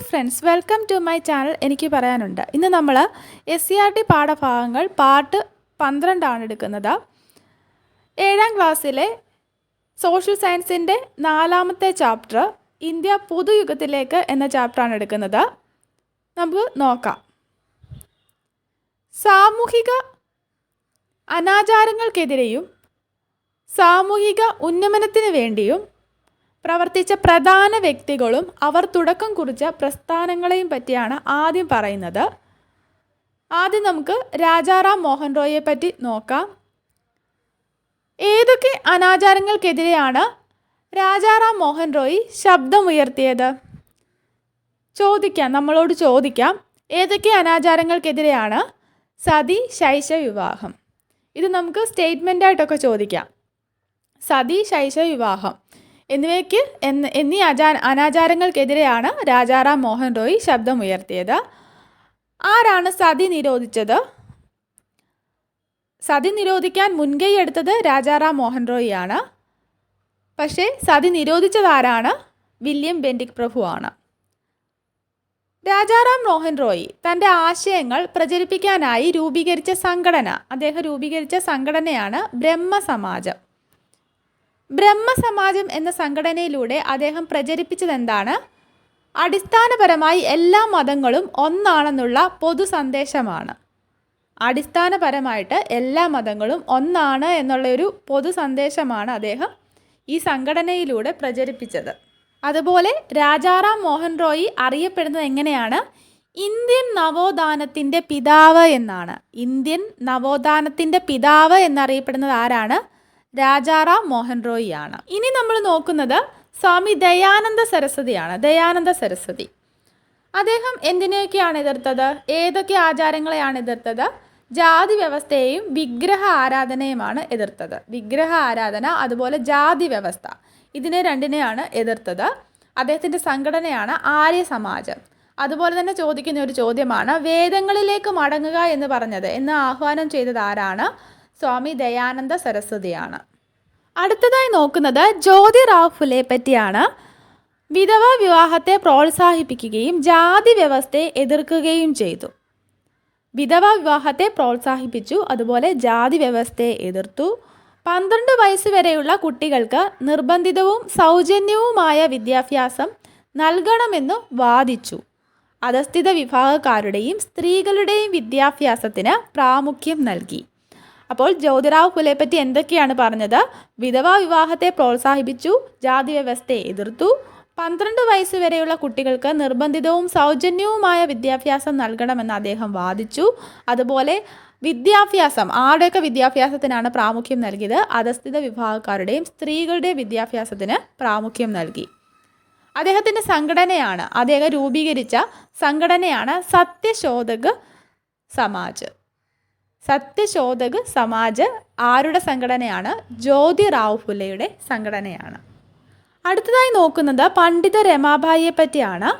Hi friends, welcome to my channel. എനിക്ക് പറയാനുണ്ട്, ഇന്ന് നമ്മൾ SCERT പാഠഭാഗങ്ങൾ പാർട്ട് 12 എടുക്കുന്നത്. 7ാം ക്ലാസ്സിലെ സോഷ്യൽ സയൻസിൻ്റെ 4ാമത്തെ ചാപ്റ്റർ ഇന്ത്യ പുതുയുഗത്തിലേക്ക് എന്ന ചാപ്റ്ററാണ് എടുക്കുന്നത്. നമുക്ക് നോക്കാം. സാമൂഹിക അനാചാരങ്ങൾക്കെതിരെയും സാമൂഹിക ഉന്നമനത്തിന് വേണ്ടിയും പ്രവർത്തിച്ച പ്രധാന വ്യക്തികളും അവർ തുടക്കം കുറിച്ച പ്രസ്ഥാനങ്ങളെയും പറ്റിയാണ് ആദ്യം പറയുന്നത്. ആദ്യം നമുക്ക് രാജാറാം മോഹൻ റോയിയെ പറ്റി നോക്കാം. ഏതൊക്കെ അനാചാരങ്ങൾക്കെതിരെയാണ് രാജാറാം മോഹൻ റോയി ശബ്ദമുയർത്തിയത്? നമ്മളോട് ചോദിക്കാം, ഏതൊക്കെ അനാചാരങ്ങൾക്കെതിരെയാണ്? സതി, ശൈശവ വിവാഹം. ഇത് നമുക്ക് സ്റ്റേറ്റ്മെൻ്റായിട്ടൊക്കെ ചോദിക്കാം. സതി, ശൈശവ വിവാഹം എന്നീ അനാചാരങ്ങൾക്കെതിരെയാണ് രാജാറാം മോഹൻ റോയി ശബ്ദമുയർത്തിയത്. ആരാണ് സതി നിരോധിച്ചത്? സതി നിരോധിക്കാൻ മുൻകൈ എടുത്തത് രാജാറാം മോഹൻ റോയിയാണ്. പക്ഷേ സതി നിരോധിച്ചതാരാണ്? വില്യം ബെൻഡിക് പ്രഭു ആണ്. രാജാറാം മോഹൻ റോയി തൻ്റെ ആശയങ്ങൾ പ്രചരിപ്പിക്കാനായി അദ്ദേഹം രൂപീകരിച്ച സംഘടനയാണ് ബ്രഹ്മസമാജം. ബ്രഹ്മസമാജം എന്ന സംഘടനയിലൂടെ അദ്ദേഹം പ്രചരിപ്പിച്ചതെന്താണ്? അടിസ്ഥാനപരമായി എല്ലാ മതങ്ങളും ഒന്നാണെന്നുള്ള പൊതു സന്ദേശമാണ്. അടിസ്ഥാനപരമായിട്ട് എല്ലാ മതങ്ങളും ഒന്നാണ് എന്നുള്ളൊരു പൊതു സന്ദേശമാണ് അദ്ദേഹം ഈ സംഘടനയിലൂടെ പ്രചരിപ്പിച്ചത്. അതുപോലെ രാജാറാം മോഹൻ റോയി അറിയപ്പെടുന്നത് എങ്ങനെയാണ്? ഇന്ത്യൻ നവോത്ഥാനത്തിൻ്റെ പിതാവ് എന്നാണ്. ഇന്ത്യൻ നവോത്ഥാനത്തിൻ്റെ പിതാവ് എന്നറിയപ്പെടുന്നത് ആരാണ്? രാജാറാം മോഹൻ റോയി ആണ്. ഇനി നമ്മൾ നോക്കുന്നത് സ്വാമി ദയാനന്ദ സരസ്വതിയാണ്. ദയാനന്ദ സരസ്വതി അദ്ദേഹം എന്തിനെയൊക്കെയാണ് എതിർത്തത്? ഏതൊക്കെ ആചാരങ്ങളെയാണ് എതിർത്തത്? ജാതി വ്യവസ്ഥയെയും വിഗ്രഹ ആരാധനയുമാണ് എതിർത്തത്. വിഗ്രഹ ആരാധന അതുപോലെ ജാതി വ്യവസ്ഥ, ഇതിനെ രണ്ടിനെയാണ് എതിർത്തത്. അദ്ദേഹത്തിൻ്റെ സംഘടനയാണ് ആര്യ സമാജം. അതുപോലെ തന്നെ ചോദിക്കുന്ന ഒരു ചോദ്യമാണ്, വേദങ്ങളിലേക്ക് മടങ്ങുക എന്ന് ആഹ്വാനം ചെയ്തത് ആരാണ്? സ്വാമി ദയാനന്ദ സരസ്വതിയാണ്. അടുത്തതായി നോക്കുന്നത് ജ്യോതിറാവ് ഫുലെ പറ്റിയാണ്. വിധവ വിവാഹത്തെ പ്രോത്സാഹിപ്പിക്കുകയും ജാതി വ്യവസ്ഥയെ എതിർക്കുകയും ചെയ്തു. വിധവ വിവാഹത്തെ പ്രോത്സാഹിപ്പിച്ചു, അതുപോലെ ജാതി വ്യവസ്ഥയെ എതിർത്തു. 12 വയസ്സ് വരെയുള്ള കുട്ടികൾക്ക് നിർബന്ധിതവും സൗജന്യവുമായ വിദ്യാഭ്യാസം നൽകണമെന്നു വാദിച്ചു. അധസ്ഥിത വിഭാഗക്കാരുടെയും സ്ത്രീകളുടെയും വിദ്യാഭ്യാസത്തിന് പ്രാമുഖ്യം നൽകി. അപ്പോൾ ജ്യോതിറാവ് ഫുലെ പറ്റി എന്തൊക്കെയാണ് പറഞ്ഞത്? വിധവാ വിവാഹത്തെ പ്രോത്സാഹിപ്പിച്ചു, ജാതി വ്യവസ്ഥയെ എതിർത്തു, 12 വയസ്സ് വരെയുള്ള കുട്ടികൾക്ക് നിർബന്ധിതവും സൗജന്യവുമായ വിദ്യാഭ്യാസം നൽകണമെന്ന് അദ്ദേഹം വാദിച്ചു. അതുപോലെ ആരുടെയൊക്കെ വിദ്യാഭ്യാസത്തിനാണ് പ്രാമുഖ്യം നൽകിയത്? അധസ്ഥിത വിഭാഗക്കാരുടെയും സ്ത്രീകളുടെയും വിദ്യാഭ്യാസത്തിന് പ്രാമുഖ്യം നൽകി. അദ്ദേഹം രൂപീകരിച്ച സംഘടനയാണ് സത്യശോധക് സമാജ്. സത്യശോധക് സമാജ് ആരുടെ സംഘടനയാണ്? ജ്യോതിറാവ് ഫുലെയുടെ സംഘടനയാണ്. അടുത്തതായി നോക്കുന്നത് പണ്ഡിത രമാബായിയെ പറ്റിയാണ്.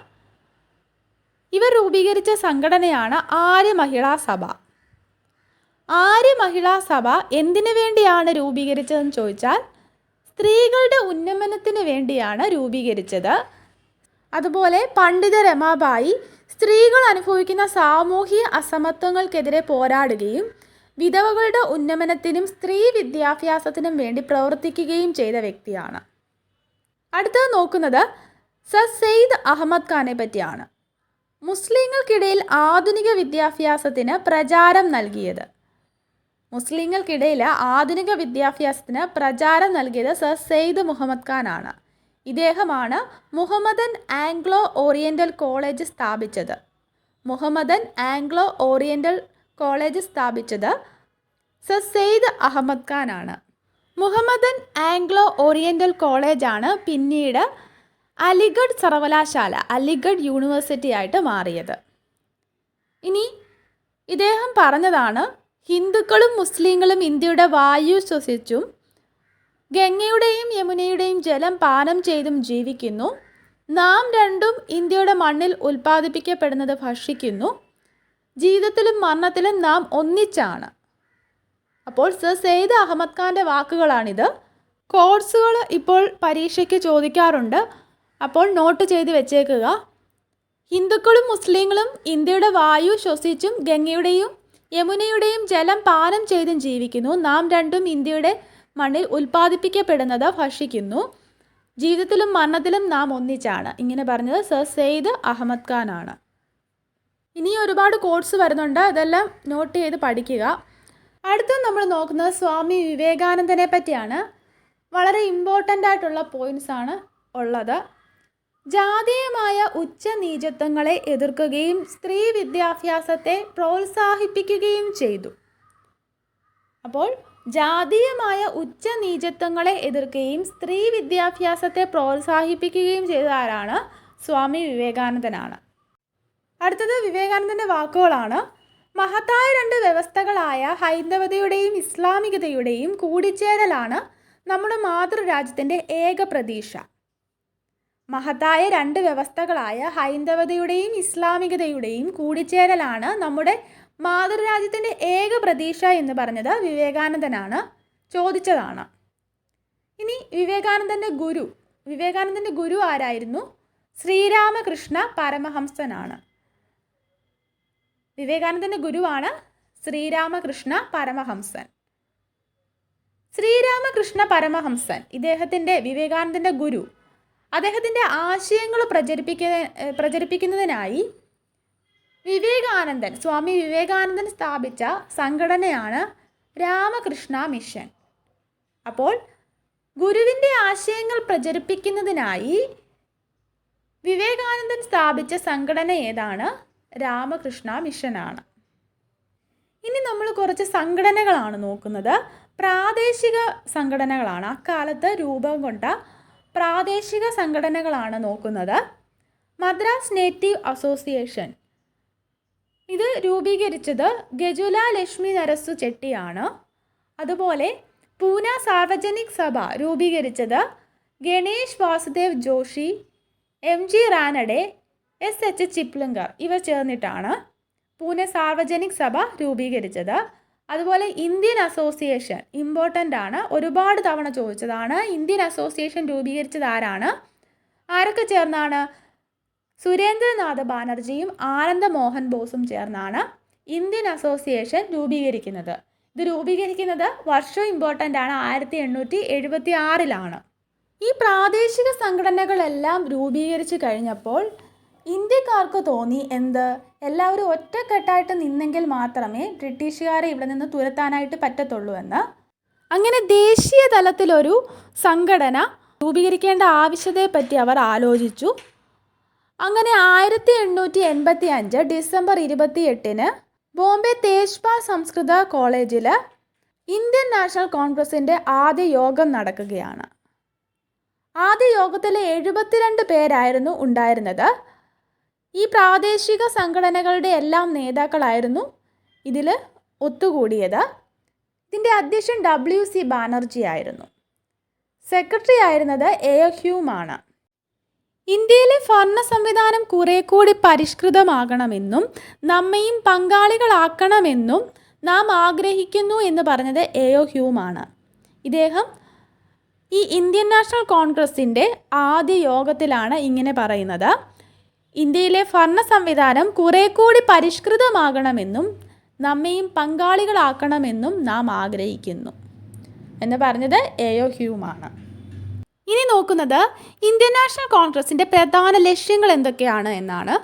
ഇവർ രൂപീകരിച്ച സംഘടനയാണ് ആര്യ മഹിളാ സഭ. ആര്യ മഹിളാ സഭ എന്തിനു വേണ്ടിയാണ് രൂപീകരിച്ചതെന്ന് ചോദിച്ചാൽ സ്ത്രീകളുടെ ഉന്നമനത്തിന് വേണ്ടിയാണ് രൂപീകരിച്ചത്. അതുപോലെ പണ്ഡിത രമാബായി സ്ത്രീകൾ അനുഭവിക്കുന്ന സാമൂഹിക അസമത്വങ്ങൾക്കെതിരെ പോരാടുകയും വിധവകളുടെ ഉന്നമനത്തിനും സ്ത്രീ വിദ്യാഭ്യാസത്തിനും വേണ്ടി പ്രവർത്തിക്കുകയും ചെയ്ത വ്യക്തിയാണ്. അടുത്തത് നോക്കുന്നത് സർ സെയ്ദ് അഹമ്മദ് ഖാനെ പറ്റിയാണ്. മുസ്ലിങ്ങൾക്കിടയിൽ ആധുനിക വിദ്യാഭ്യാസത്തിന് പ്രചാരം നൽകിയത്. സർ സെയ്ദ് മുഹമ്മദ് ഖാൻ ആണ്. ഇദ്ദേഹമാണ് മുഹമ്മദൻ ആംഗ്ലോ ഓറിയൻ്റൽ കോളേജ് സ്ഥാപിച്ചത്. സർ സെയ്ദ് അഹമ്മദ് ഖാൻ ആണ്. മുഹമ്മദൻ ആംഗ്ലോ ഓറിയൻ്റൽ കോളേജാണ് പിന്നീട് അലിഗഡ് സർവകലാശാല, അലിഗഡ് യൂണിവേഴ്സിറ്റി ആയിട്ട് മാറിയത്. ഇനി ഇദ്ദേഹം പറഞ്ഞതാണ്, ഹിന്ദുക്കളും മുസ്ലിങ്ങളും ഇന്ത്യയുടെ വായു ശ്വസിച്ചും ഗംഗയുടെയും യമുനയുടെയും ജലം പാനം ചെയ്തും ജീവിക്കുന്നു. നാം രണ്ടും ഇന്ത്യയുടെ മണ്ണിൽ ഉൽപ്പാദിപ്പിക്കപ്പെടുന്നത് ഭക്ഷിക്കുന്നു. ജീവിതത്തിലും മരണത്തിലും നാം ഒന്നിച്ചാണ്. അപ്പോൾ സർ സെയ്ദ് അഹമ്മദ് ഖാൻ്റെ വാക്കുകളാണിത്. കോഴ്സുകൾ ഇപ്പോൾ പരീക്ഷയ്ക്ക് ചോദിക്കാറുണ്ട്. അപ്പോൾ നോട്ട് ചെയ്ത് വെച്ചേക്കുക. ഹിന്ദുക്കളും മുസ്ലിങ്ങളും ഇന്ത്യയുടെ വായു ശ്വസിച്ചും ഗംഗയുടെയും യമുനയുടെയും ജലം പാനം ചെയ്തും ജീവിക്കുന്നു. നാം രണ്ടും ഇന്ത്യയുടെ മണ്ണിൽ ഉൽപ്പാദിപ്പിക്കപ്പെടുന്നത് ഭക്ഷിക്കുന്നു. ജീവിതത്തിലും മരണത്തിലും നാം ഒന്നിച്ചാണ്. ഇങ്ങനെ പറഞ്ഞത് സർ സെയ്ദ് അഹമ്മദ് ഖാൻ ആണ്. ഇനി ഒരുപാട് കോട്സ് വരുന്നുണ്ട്, അതെല്ലാം നോട്ട് ചെയ്ത് പഠിക്കുക. അടുത്തത് നമ്മൾ നോക്കുന്നത് സ്വാമി വിവേകാനന്ദനെ പറ്റിയാണ്. വളരെ ഇമ്പോർട്ടൻ്റ് ആയിട്ടുള്ള പോയിൻറ്റ്സ് ആണ് ഉള്ളത്. ജാതീയമായ ഉച്ചനീചത്വങ്ങളെ എതിർക്കുകയും സ്ത്രീ വിദ്യാഭ്യാസത്തെ പ്രോത്സാഹിപ്പിക്കുകയും ചെയ്തു. അപ്പോൾ ജാതീയമായ ഉച്ചനീചത്വങ്ങളെ എതിർക്കുകയും സ്ത്രീ വിദ്യാഭ്യാസത്തെ പ്രോത്സാഹിപ്പിക്കുകയും ചെയ്ത ആരാണ്? സ്വാമി വിവേകാനന്ദനാണ്. അടുത്തത് വിവേകാനന്ദൻ്റെ വാക്കുകളാണ്. മഹത്തായ രണ്ട് വ്യവസ്ഥകളായ ഹൈന്ദവതയുടെയും ഇസ്ലാമികതയുടെയും കൂടിച്ചേരലാണ് നമ്മുടെ മാതൃരാജ്യത്തിൻ്റെ ഏക പ്രതീക്ഷ. മഹത്തായ രണ്ട് വ്യവസ്ഥകളായ ഹൈന്ദവതയുടെയും ഇസ്ലാമികതയുടെയും കൂടിച്ചേരലാണ് നമ്മുടെ മാതൃരാജ്യത്തിൻ്റെ ഏക പ്രതീക്ഷ എന്ന് പറഞ്ഞത് വിവേകാനന്ദനാണ്, ചോദിച്ചതാണ്. ഇനി വിവേകാനന്ദൻ്റെ ഗുരു ആരായിരുന്നു? ശ്രീരാമകൃഷ്ണ പരമഹംസനാണ്. വിവേകാനന്ദൻ്റെ ഗുരുവാണ് ശ്രീരാമകൃഷ്ണ പരമഹംസൻ. ശ്രീരാമകൃഷ്ണ പരമഹംസൻ വിവേകാനന്ദൻ്റെ ഗുരു. അദ്ദേഹത്തിൻ്റെ ആശയങ്ങൾ പ്രചരിപ്പിക്കുന്നതിനായി സ്വാമി വിവേകാനന്ദൻ സ്ഥാപിച്ച സംഘടനയാണ് രാമകൃഷ്ണ മിഷൻ. അപ്പോൾ ഗുരുവിൻ്റെ ആശയങ്ങൾ പ്രചരിപ്പിക്കുന്നതിനായി വിവേകാനന്ദൻ സ്ഥാപിച്ച സംഘടന ഏതാണ്? രാമകൃഷ്ണ മിഷനാണ്. ഇനി നമ്മൾ കുറച്ച് സംഘടനകളാണ് നോക്കുന്നത്. പ്രാദേശിക സംഘടനകളാണ്, അക്കാലത്ത് രൂപം കൊണ്ട പ്രാദേശിക സംഘടനകളാണ് നോക്കുന്നത്. മദ്രാസ് നേറ്റീവ് അസോസിയേഷൻ, ഇത് രൂപീകരിച്ചത് ഗജുല ലക്ഷ്മി നരസു ചെട്ടിയാണ്. അതുപോലെ പൂന സാർവജനിക് സഭ രൂപീകരിച്ചത് ഗണേഷ് വാസുദേവ് ജോഷി, MG റാനഡെ, SH ചിപ്ലിങ്കർ ഇവർ ചേർന്നിട്ടാണ് പൂനെ സാർവജനിക് സഭ രൂപീകരിച്ചത്. അതുപോലെ ഇന്ത്യൻ അസോസിയേഷൻ ഇമ്പോർട്ടൻ്റ് ആണ്, ഒരുപാട് തവണ ചോദിച്ചതാണ്. ഇന്ത്യൻ അസോസിയേഷൻ രൂപീകരിച്ചത് ആരാണ്? ആരൊക്കെ ചേർന്നാണ്? സുരേന്ദ്രനാഥ് ബാനർജിയും ആനന്ദ മോഹൻ ബോസും ചേർന്നാണ് ഇന്ത്യൻ അസോസിയേഷൻ രൂപീകരിക്കുന്നത്. ഇത് രൂപീകരിക്കുന്നത് വർഷം ഇമ്പോർട്ടൻ്റ് ആണ്, 1876 ഈ പ്രാദേശിക സംഘടനകളെല്ലാം രൂപീകരിച്ചു കഴിഞ്ഞപ്പോൾ ഇന്ത്യക്കാർക്ക് തോന്നി എല്ലാവരും ഒറ്റക്കെട്ടായിട്ട് നിന്നെങ്കിൽ മാത്രമേ ബ്രിട്ടീഷുകാരെ ഇവിടെ നിന്ന് തുരത്താനായിട്ട് പറ്റത്തുള്ളൂ എന്ന്. അങ്ങനെ ദേശീയ തലത്തിലൊരു സംഘടന രൂപീകരിക്കേണ്ട ആവശ്യത്തെപ്പറ്റി അവർ ആലോചിച്ചു. അങ്ങനെ 1885 ഡിസംബർ 28 ബോംബെ തേജ്പാൽ സംസ്കൃത കോളേജിൽ ഇന്ത്യൻ നാഷണൽ കോൺഗ്രസിൻ്റെ ആദ്യ യോഗം നടക്കുകയാണ്. ആദ്യ യോഗത്തിൽ 72 പേരായിരുന്നു ഉണ്ടായിരുന്നത്. ഈ പ്രാദേശിക സംഘടനകളുടെ എല്ലാം നേതാക്കളായിരുന്നു ഇതിൽ ഒത്തുകൂടിയത്. ഇതിൻ്റെ അധ്യക്ഷൻ WC ബാനർജി ആയിരുന്നു. സെക്രട്ടറി ആയിരുന്നത് A.O. ഹ്യൂമാണ്. ഇന്ത്യയിലെ ഭരണ സംവിധാനം കുറെ കൂടി പരിഷ്കൃതമാകണമെന്നും നമ്മയും പങ്കാളികളാക്കണമെന്നും നാം ആഗ്രഹിക്കുന്നു എന്ന് പറഞ്ഞത് A.O. ഹ്യൂമാണ്. ഇദ്ദേഹം ഈ ഇന്ത്യൻ നാഷണൽ കോൺഗ്രസിൻ്റെ ആദ്യ യോഗത്തിലാണ് ഇങ്ങനെ പറയുന്നത്: ഇന്ത്യയിലെ ഭരണ സംവിധാനം കുറെ കൂടി പരിഷ്കൃതമാകണമെന്നും നമ്മയും പങ്കാളികളാക്കണമെന്നും നാം ആഗ്രഹിക്കുന്നു എന്ന് പറഞ്ഞത് A.O. ഹ്യൂമാണ്. ഇനി നോക്കുന്നത് ഇന്ത്യൻ നാഷണൽ കോൺഗ്രസിൻ്റെ പ്രധാന ലക്ഷ്യങ്ങൾ എന്തൊക്കെയാണ് എന്നാണ്.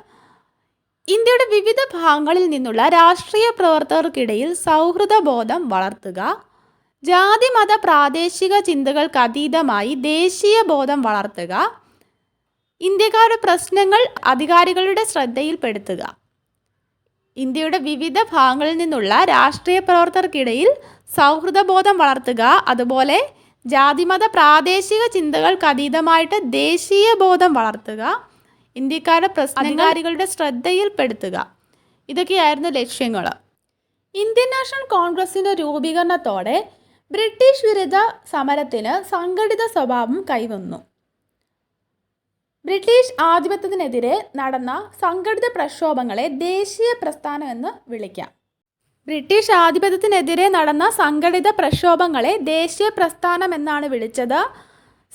ഇന്ത്യയുടെ വിവിധ ഭാഗങ്ങളിൽ നിന്നുള്ള രാഷ്ട്രീയ പ്രവർത്തകർക്കിടയിൽ സൗഹൃദബോധം വളർത്തുക, ജാതി മത പ്രാദേശിക ചിന്തകൾക്ക് അതീതമായി ദേശീയ ബോധം വളർത്തുക, ഇന്ത്യക്കാരുടെ പ്രശ്നങ്ങൾ അധികാരികളുടെ ശ്രദ്ധയിൽപ്പെടുത്തുക. ഇന്ത്യയുടെ വിവിധ ഭാഗങ്ങളിൽ നിന്നുള്ള രാഷ്ട്രീയ പ്രവർത്തകർക്കിടയിൽ സൗഹൃദബോധം വളർത്തുക, അതുപോലെ ജാതിമത പ്രാദേശിക ചിന്തകൾക്ക് അതീതമായിട്ട് ദേശീയ ബോധം വളർത്തുക, ഇന്ത്യക്കാരുടെ പ്രശ്നങ്ങൾ അധികാരികളുടെ ശ്രദ്ധയിൽപ്പെടുത്തുക. ഇതൊക്കെയായിരുന്നു ലക്ഷ്യങ്ങൾ. ഇന്ത്യൻ നാഷണൽ കോൺഗ്രസിൻ്റെ രൂപീകരണത്തോടെ ബ്രിട്ടീഷ് വിരുദ്ധ സമരത്തിന് സംഘടിത സ്വഭാവം കൈവന്നു. ബ്രിട്ടീഷ് ആധിപത്യത്തിനെതിരെ നടന്ന സംഘടിത പ്രക്ഷോഭങ്ങളെ ദേശീയ പ്രസ്ഥാനം എന്ന് വിളിക്കാം. ബ്രിട്ടീഷ് ആധിപത്യത്തിനെതിരെ നടന്ന സംഘടിത പ്രക്ഷോഭങ്ങളെ ദേശീയ പ്രസ്ഥാനം എന്നാണ് വിളിച്ചത്.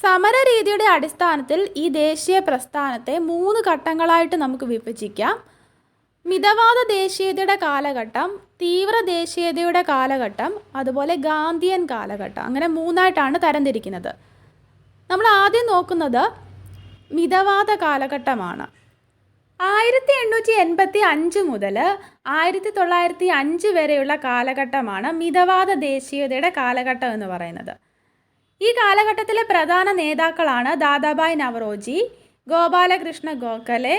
സമരരീതിയുടെ അടിസ്ഥാനത്തിൽ ഈ ദേശീയ പ്രസ്ഥാനത്തെ 3 ഘട്ടങ്ങളായിട്ട് നമുക്ക് വിഭജിക്കാം. മിതവാദ ദേശീയതയുടെ കാലഘട്ടം, തീവ്ര ദേശീയതയുടെ കാലഘട്ടം, അതുപോലെ ഗാന്ധിയൻ കാലഘട്ടം. അങ്ങനെ 3ആയിട്ടാണ് തരംതിരിക്കുന്നത്. നമ്മൾ ആദ്യം നോക്കുന്നത് മിതവാദ കാലഘട്ടമാണ്. 1885 മുതൽ 1905 വരെയുള്ള കാലഘട്ടമാണ് മിതവാദ ദേശീയതയുടെ കാലഘട്ടം എന്ന് പറയുന്നത്. ഈ കാലഘട്ടത്തിലെ പ്രധാന നേതാക്കളാണ് ദാദാഭായ് നവറോജി, ഗോപാലകൃഷ്ണ ഗോഖലെ,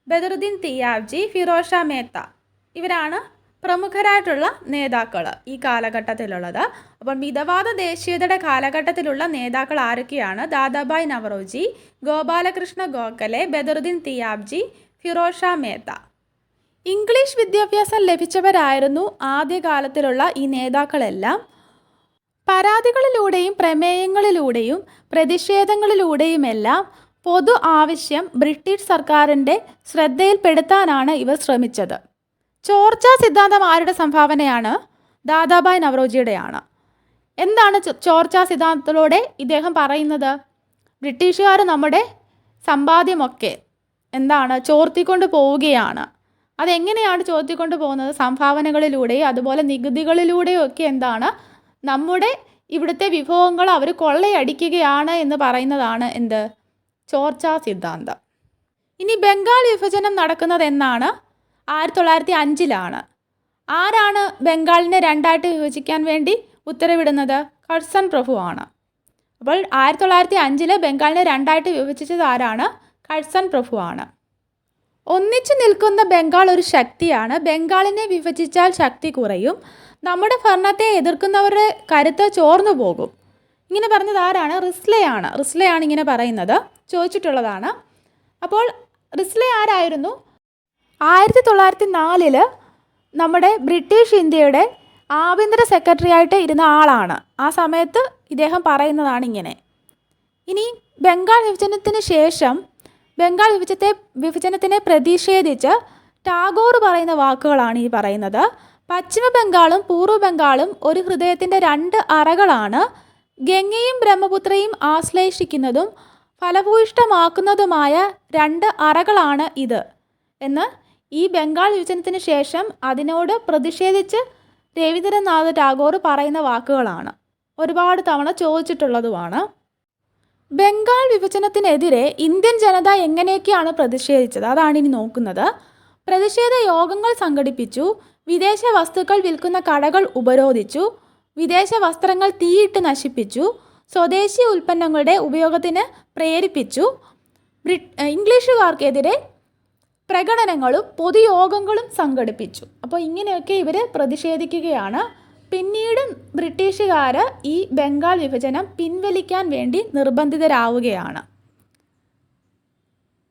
ബദറുദ്ദീൻ തിയാബ്ജി, ഫിറോസ് ഷാ മേത്ത. ഇവരാണ് പ്രമുഖരായിട്ടുള്ള നേതാക്കൾ ഈ കാലഘട്ടത്തിലുള്ളത്. അപ്പോൾ മിതവാദ ദേശീയതയുടെ കാലഘട്ടത്തിലുള്ള നേതാക്കൾ ആരൊക്കെയാണ്? ദാദാഭായ് നവറോജി, ഗോപാലകൃഷ്ണ ഗോഖലെ, ബദറുദ്ദീൻ തിയാബ്ജി, ഫിറോസ് ഷാ മേത്ത. ഇംഗ്ലീഷ് വിദ്യാഭ്യാസം ലഭിച്ചവരായിരുന്നു ആദ്യകാലത്തിലുള്ള ഈ നേതാക്കളെല്ലാം. പരാതികളിലൂടെയും പ്രമേയങ്ങളിലൂടെയും പ്രതിഷേധങ്ങളിലൂടെയുമെല്ലാം പൊതു ആവശ്യം ബ്രിട്ടീഷ് സർക്കാരിൻ്റെ ശ്രദ്ധയിൽപ്പെടുത്താനാണ് ഇവർ ശ്രമിച്ചത്. ചോർച്ച സിദ്ധാന്തം ആരുടെ സംഭാവനയാണ്? ദാദാഭായ് നവറോജിയുടെയാണ്. എന്താണ് ചോർച്ച സിദ്ധാന്തത്തിലൂടെ ഇദ്ദേഹം പറയുന്നത്? ബ്രിട്ടീഷുകാർ നമ്മുടെ സമ്പാദ്യമൊക്കെ ചോർത്തിക്കൊണ്ട് പോവുകയാണ്. അതെങ്ങനെയാണ് ചോർത്തിക്കൊണ്ട് പോകുന്നത്? സംഭാവനകളിലൂടെയും അതുപോലെ നികുതികളിലൂടെയും ഒക്കെ നമ്മുടെ ഇവിടുത്തെ വിഭവങ്ങൾ അവർ കൊള്ളയടിക്കുകയാണ് എന്ന് പറയുന്നതാണ് ചോർച്ച സിദ്ധാന്തം. ഇനി ബംഗാൾ വിഭജനം നടക്കുന്നത് എന്നാണ്? 1905 ആരാണ് ബംഗാളിനെ 2ആയിട്ട് വിഭജിക്കാൻ വേണ്ടി ഉത്തരവിടുന്നത്? കഴ്സൺ പ്രഭുവാണ്. അപ്പോൾ 1905 ബംഗാളിനെ 2ആയിട്ട് വിഭജിച്ചത് ആരാണ്? കഴ്സൺ പ്രഭുവാണ്. ഒന്നിച്ചു നിൽക്കുന്ന ബംഗാൾ ഒരു ശക്തിയാണ്. ബംഗാളിനെ വിഭജിച്ചാൽ ശക്തി കുറയും. നമ്മുടെ ഭരണത്തെ എതിർക്കുന്നവരുടെ കരുത്ത് ചോർന്നു പോകും. ഇങ്ങനെ പറഞ്ഞത് ആരാണ്? റിസ്ലെയാണ് ഇങ്ങനെ പറയുന്നത്. ചോദിച്ചിട്ടുള്ളതാണ്. അപ്പോൾ റിസ്ലെ ആരായിരുന്നു? 1904 നമ്മുടെ ബ്രിട്ടീഷ് ഇന്ത്യയുടെ ആഭ്യന്തര സെക്രട്ടറി ആയിട്ട് ഇരുന്ന ആളാണ്. ആ സമയത്ത് ഇദ്ദേഹം പറയുന്നതാണ് ഇങ്ങനെ. ഇനി ബംഗാൾ വിഭജനത്തിന് ശേഷം ബംഗാൾ വിഭജനത്തിനെ പ്രതിഷേധിച്ച് ടാഗോർ പറയുന്ന വാക്കുകളാണ് ഈ പറയുന്നത്. പശ്ചിമ ബംഗാളും പൂർവ്വ ബംഗാളും ഒരു ഹൃദയത്തിൻ്റെ 2 അറകളാണ്. ഗംഗയും ബ്രഹ്മപുത്രയും ആശ്ലേഷിക്കുന്നതും ഫലഭൂയിഷ്ടമാക്കുന്നതുമായ 2 അറകളാണ് ഇത് എന്ന് ഈ ബംഗാൾ വിഭജനത്തിന് ശേഷം അതിനോട് പ്രതിഷേധിച്ച് രവീന്ദ്രനാഥ് ടാഗോർ പറയുന്ന വാക്കുകളാണ്. ഒരുപാട് തവണ ചോദിച്ചിട്ടുള്ളതുമാണ്. ബംഗാൾ വിഭജനത്തിനെതിരെ ഇന്ത്യൻ ജനത എങ്ങനെയൊക്കെയാണ് പ്രതിഷേധിച്ചത്? അതാണ് ഇനി നോക്കുന്നത്. പ്രതിഷേധ യോഗങ്ങൾ സംഘടിപ്പിച്ചു, വിദേശ വസ്തുക്കൾ വിൽക്കുന്ന കടകൾ ഉപരോധിച്ചു, വിദേശ വസ്ത്രങ്ങൾ തീയിട്ട് നശിപ്പിച്ചു, സ്വദേശി ഉൽപ്പന്നങ്ങളുടെ ഉപയോഗത്തിന് പ്രേരിപ്പിച്ചു, ഇംഗ്ലീഷുകാർക്കെതിരെ പ്രകടനങ്ങളും പൊതുയോഗങ്ങളും സംഘടിപ്പിച്ചു. അപ്പോൾ ഇങ്ങനെയൊക്കെ ഇവർ പ്രതിഷേധിക്കുകയാണ്. പിന്നീട് ബ്രിട്ടീഷുകാർ ഈ ബംഗാൾ വിഭജനം പിൻവലിക്കാൻ വേണ്ടി നിർബന്ധിതരാവുകയാണ്.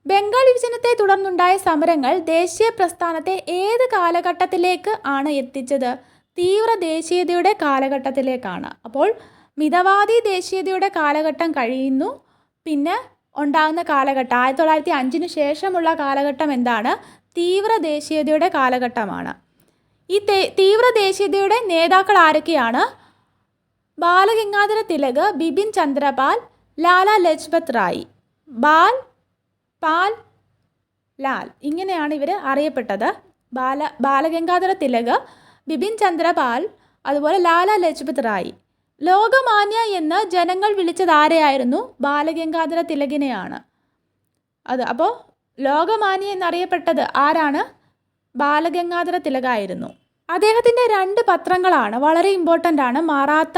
ബംഗാൾ വിഭജനത്തെ തുടർന്നുണ്ടായ സമരങ്ങൾ ദേശീയ പ്രസ്ഥാനത്തെ ഏത് കാലഘട്ടത്തിലേക്ക് ആണ് എത്തിച്ചത്? തീവ്ര ദേശീയതയുടെ കാലഘട്ടത്തിലേക്കാണ്. അപ്പോൾ മിതവാദി ദേശീയതയുടെ കാലഘട്ടം കഴിയുന്നു. പിന്നെ ഉണ്ടാകുന്ന കാലഘട്ടം 1905 ശേഷമുള്ള കാലഘട്ടം എന്താണ്? തീവ്ര ദേശീയതയുടെ കാലഘട്ടമാണ്. ഈ തീവ്ര ദേശീയതയുടെ നേതാക്കൾ ആരൊക്കെയാണ്? ബാലഗംഗാധര തിലക്, ബിപിൻ ചന്ദ്രപാൽ, ലാലാ ലജ്പത് റായ്. പാൽ, ലാൽ, ഇങ്ങനെയാണ് ഇവർ അറിയപ്പെട്ടത്. ബാലഗംഗാധര തിലക്, ബിപിൻ ചന്ദ്രപാൽ, അതുപോലെ ലാലാ ലജ്പത് റായ്. ലോകമാന്യ എന്ന് ജനങ്ങൾ വിളിച്ചത് ആരെയായിരുന്നു? ബാലഗംഗാധര തിലകിനെയാണ്. അപ്പോൾ ലോകമാന്യ എന്നറിയപ്പെട്ടത് ആരാണ്? ബാലഗംഗാധര തിലകായിരുന്നു. അദ്ദേഹത്തിൻ്റെ 2 പത്രങ്ങളാണ് വളരെ ഇമ്പോർട്ടൻ്റ് ആണ്. മറാത്ത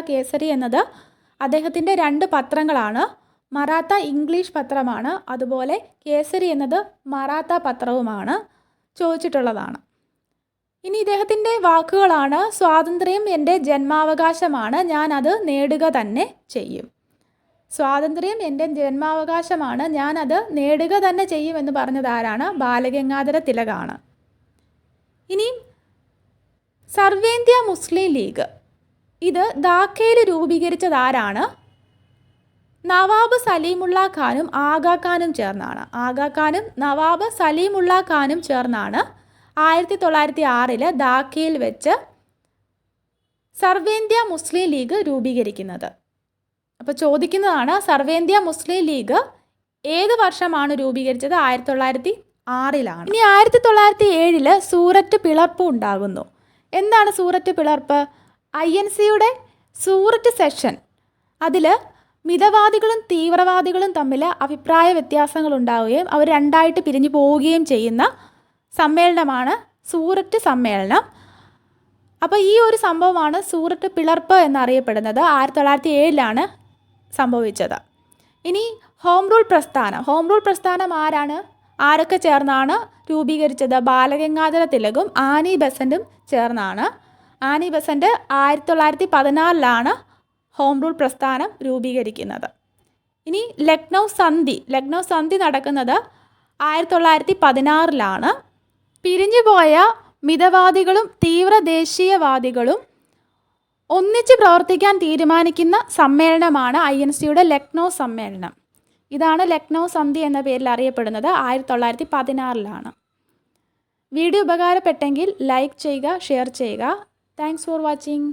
കേസരി എന്നത് അദ്ദേഹത്തിൻ്റെ 2 പത്രങ്ങളാണ്. മറാത്ത ഇംഗ്ലീഷ് പത്രമാണ്, അതുപോലെ കേസരി എന്നത് മറാത്ത പത്രവുമാണ്. ചോദിച്ചിട്ടുള്ളതാണ്. ഇനി ഇദ്ദേഹത്തിൻ്റെ വാക്കുകളാണ്: സ്വാതന്ത്ര്യം എൻ്റെ ജന്മാവകാശമാണ്, ഞാൻ അത് നേടുക തന്നെ ചെയ്യും. സ്വാതന്ത്ര്യം എൻ്റെ ജന്മാവകാശമാണ്, ഞാൻ അത് നേടുക തന്നെ ചെയ്യും എന്ന് പറഞ്ഞത് ആരാണ്? ബാലഗംഗാധര തിലകാണ്. ഇനി സർവേന്ത്യ മുസ്ലിം ലീഗ്, ഇത് ധാക്കയിൽ രൂപീകരിച്ചത് ആരാണ്? നവാബ് സലീമുള്ള ഖാനും ആഗാഖാനും ചേർന്നാണ്. ആഗാഖാനും നവാബ് സലീമുള്ള ഖാനും ചേർന്നാണ് 1906 ധാക്കയിൽ വെച്ച് സർവേന്ത്യ മുസ്ലിം ലീഗ് രൂപീകരിക്കുന്നത്. അപ്പോൾ ചോദിക്കുന്നതാണ്, സർവേന്ത്യ മുസ്ലിം ലീഗ് ഏത് വർഷമാണ് രൂപീകരിച്ചത്? 1906-ലാണ്. ഇനി 1907 സൂററ്റ് പിളർപ്പ് ഉണ്ടാകുന്നു. എന്താണ് സൂററ്റ് പിളർപ്പ്? INC-യുടെ സൂററ്റ് സെഷൻ, അതിൽ മിതവാദികളും തീവ്രവാദികളും തമ്മിൽ അഭിപ്രായ വ്യത്യാസങ്ങൾ ഉണ്ടാവുകയും അവർ രണ്ടായിട്ട് പിരിഞ്ഞു പോവുകയും ചെയ്യുന്ന സമ്മേളനമാണ് സൂററ്റ് സമ്മേളനം. അപ്പോൾ ഈ ഒരു സംഭവമാണ് സൂററ്റ് പിളർപ്പ് എന്നറിയപ്പെടുന്നത്. 1907-ലാണ് സംഭവിച്ചത്. ഇനി ഹോം റൂൾ പ്രസ്ഥാനം. ഹോം റൂൾ പ്രസ്ഥാനം ആരൊക്കെ ചേർന്നാണ് രൂപീകരിച്ചത്? ബാലഗംഗാധര തിലകും ആനി ബസന്റും ചേർന്നാണ്. ആനി ബസന്റ് 1914-ലാണ് ഹോം റൂൾ പ്രസ്ഥാനം രൂപീകരിക്കുന്നത്. ഇനി ലക്നൗ സന്ധി നടക്കുന്നത് 1916-ലാണ്. പിരിഞ്ഞുപോയ മിതവാദികളും തീവ്രദേശീയവാദികളും ഒന്നിച്ച് പ്രവർത്തിക്കാൻ തീരുമാനിക്കുന്ന സമ്മേളനമാണ് INC-യുടെ ലക്നൗ സമ്മേളനം. ഇതാണ് ലക്നൗ സന്ധി എന്ന പേരിൽ അറിയപ്പെടുന്നത്. 1916-ലാണ്. വീഡിയോ ഉപകാരപ്പെട്ടെങ്കിൽ ലൈക്ക് ചെയ്യുക, ഷെയർ ചെയ്യുക. Thanks for watching.